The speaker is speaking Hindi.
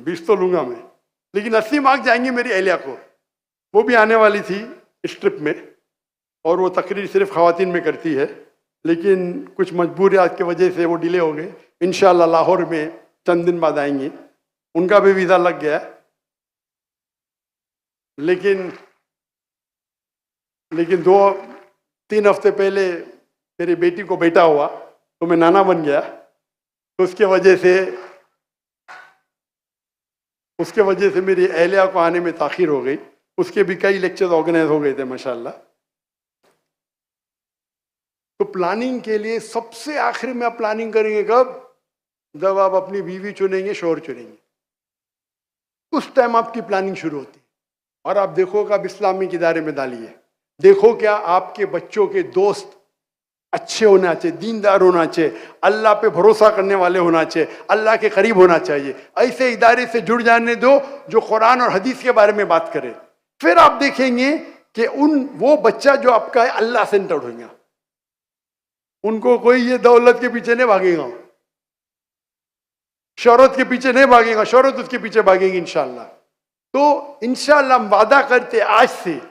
20 तो लूंगा मैं, लेकिन 80 मार्क्स जाएंगे मेरी अहलिया को। वो भी आने वाली थी इस ट्रिप में, और वो तकरीर सिर्फ खवातीन में करती है, लेकिन कुछ मजबूरियात की वजह से वो डिले हो गए। इंशाल्लाह लाहौर में चंद दिन बाद आएंगी, उनका भी वीज़ा लग गया। लेकिन 2-3 हफ्ते पहले मेरी बेटी को बेटा हुआ तो मैं नाना बन गया, तो उसके वजह से मेरी अहलिया को आने में ताखीर हो गई। उसके भी कई लेक्चर्स ऑर्गेनाइज हो गए थे माशाल्लाह। तो प्लानिंग के लिए सबसे आखिर में आप प्लानिंग करेंगे कब? जब आप अपनी बीवी चुनेंगे, शोहर चुनेंगे, उस टाइम आपकी प्लानिंग शुरू होती है। और आप देखो कि आप इस्लामिक इदारे में डालिए, देखो क्या आपके बच्चों के दोस्त अच्छे होना चाहिए, दीनदार होना चाहिए, अल्लाह पे भरोसा करने वाले होना चाहिए, अल्लाह के करीब होना चाहिए। ऐसे इदारे से जुड़ जाने दो जो कुरान और हदीस के बारे में बात करे। फिर आप देखेंगे कि वो बच्चा जो आपका है अल्लाह सेंटर्ड होगा। उनको कोई ये दौलत के पीछे नहीं भागेगा, शोहरत के पीछे नहीं भागेगा, शोहरत उसके पीछे भागेगी इंशाल्लाह। तो इंशाल्लाह हम वादा करते आज से